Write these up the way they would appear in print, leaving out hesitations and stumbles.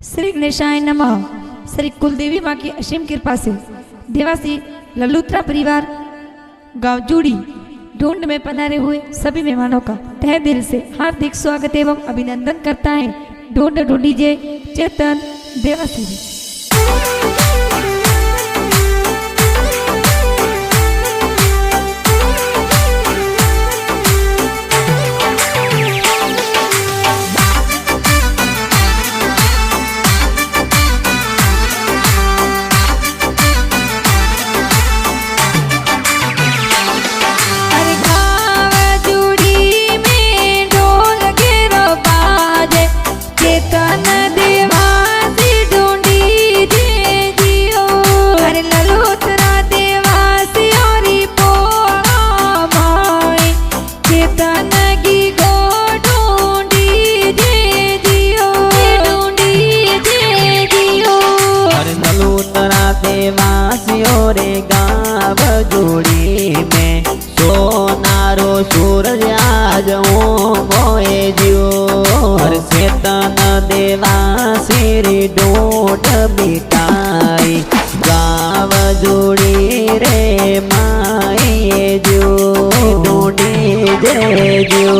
श्री गणेशाय नमः। श्री कुलदेवी माँ की असीम कृपा से देवासी ललूत्रा परिवार गांव जूड़ी ढूंढ में पधारे हुए सभी मेहमानों का तहे दिल से हार्दिक स्वागत एवं अभिनंदन करता है ढूंढ ढूंढीजे चेतन देवासी जी। रे गाँव जोड़ी में सोनारो सूरज आज मोए जियो हर चेतन देवासी रे डोट बिटाई गाँव जोड़ी रे माए जो डोडी जे जो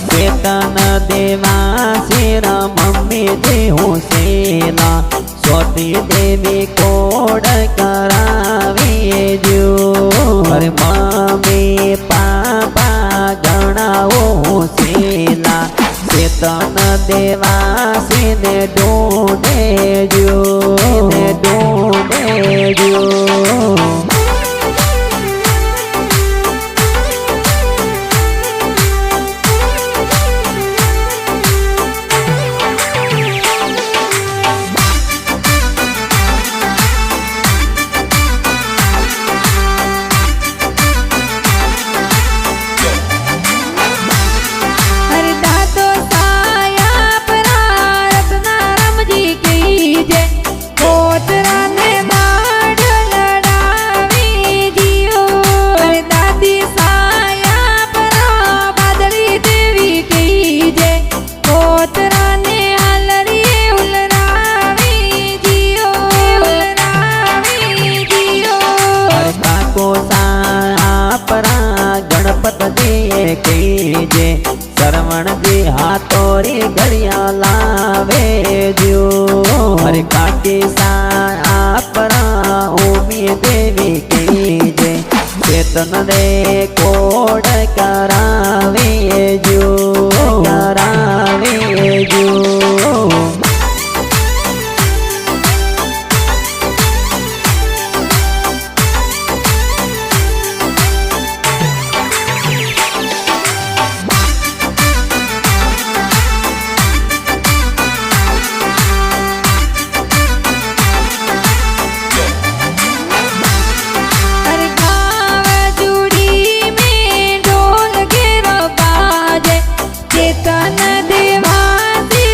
चेतन देवासी मम्मी जी हूँ सेना सोती देवी कोड करावी जो हर मम्मी पापा गणाओ सेना चेतन देवासी ने ढूंढे जो कीजे श्रवण जी हाथोरी घड़िया लावे जो हर काटी सापरा ओमी देवी कीजे चेतन रे कोड करावे जो चेतन देवासी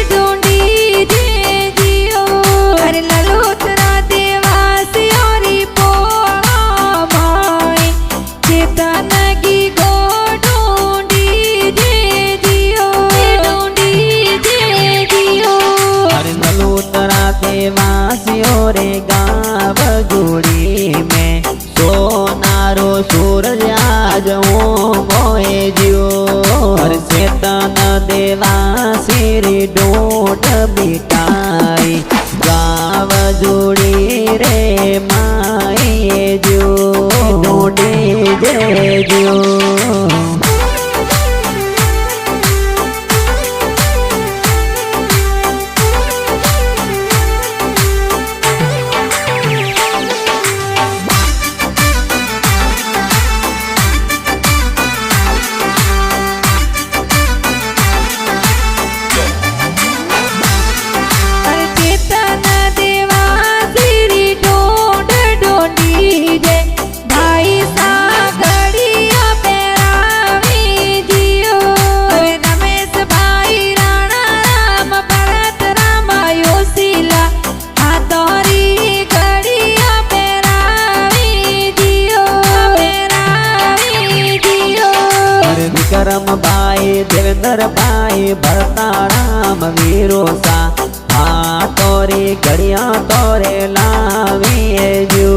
घड़िया तोरे लावीए जो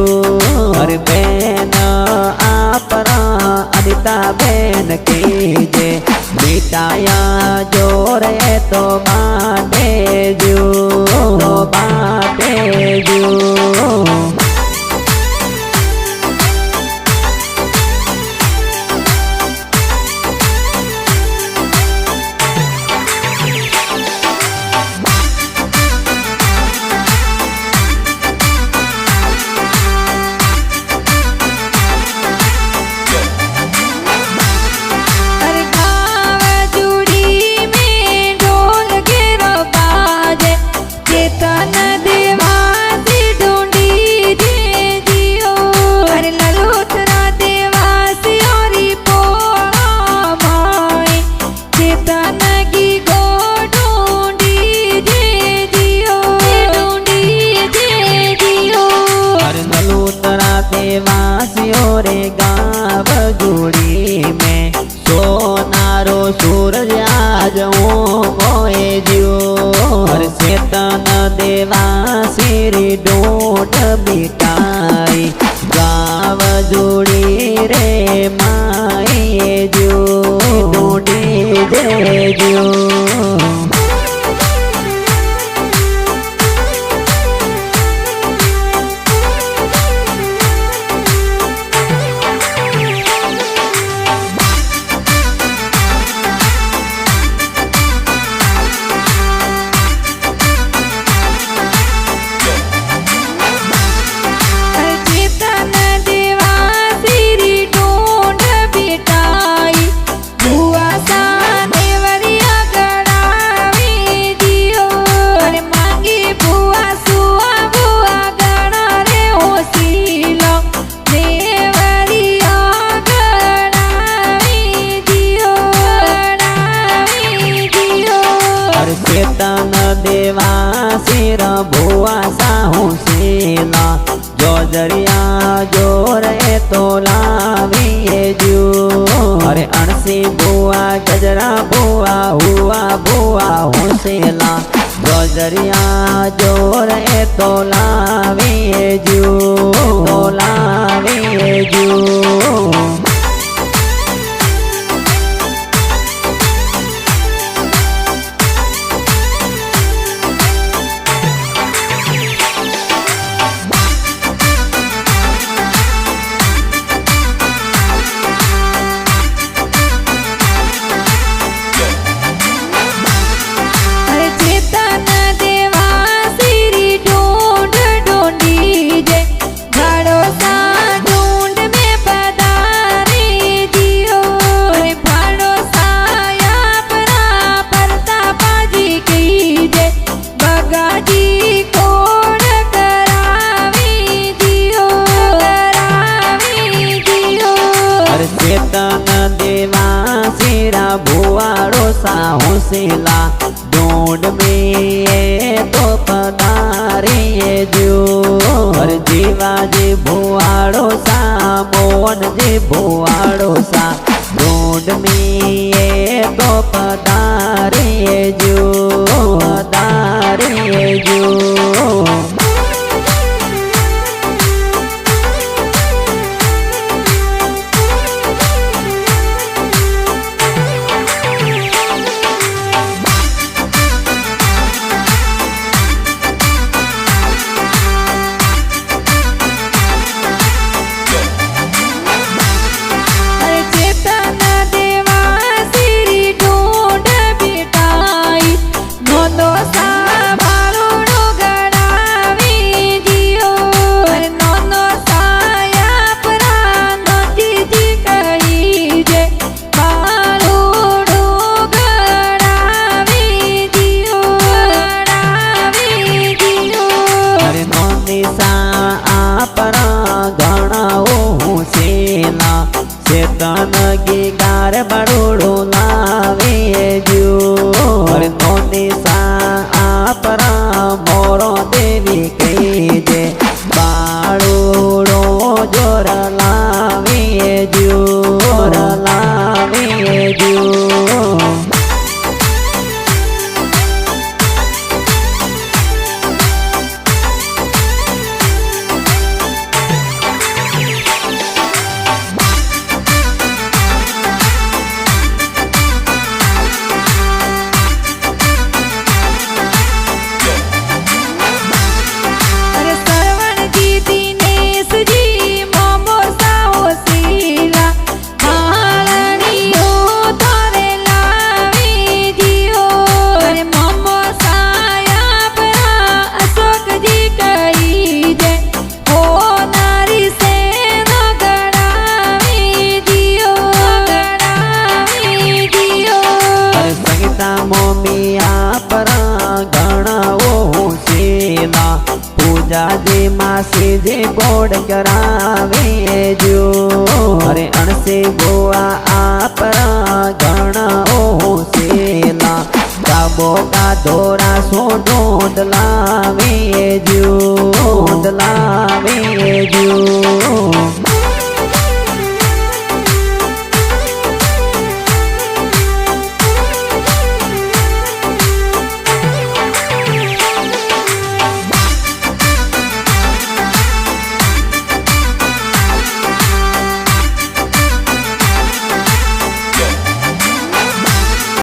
अरे बेन आपरा अनिता बेन कीजे मिटाया जोरे तो बाटे जो रे गाँव जोड़ी में सोनारो सूरज आज मोए जियो हर चेतन देवा सिरी डोट बिटाई गाँव जोड़ी रे माए जो डोडी दे जो चेतन देवा सिर भुआ साहू सीला जो जरिया जोरे तो लावीए जो अरे अणसी बुआ गजरा बुआ हुआ बुआ हुसेला जो जरिया जोरे तो लावीए जो चेतन देवा सिरा भुआड़ो साहू सीला ढूंढ में तो पधारिए जो हर जीवा जी भुआड़ो सा मोहन जी भुआड़ो सा ढूंढ में तो पधारिए जो चेतन देवा सिरी ढूंढ बिटा जाजे मासी जे गोड़ करावे जो। अरे अणसे बुआ आपरा घणा होसेला, काबो का धोरा सो ढूंढ लावे जो, ढूंढ लावे जो।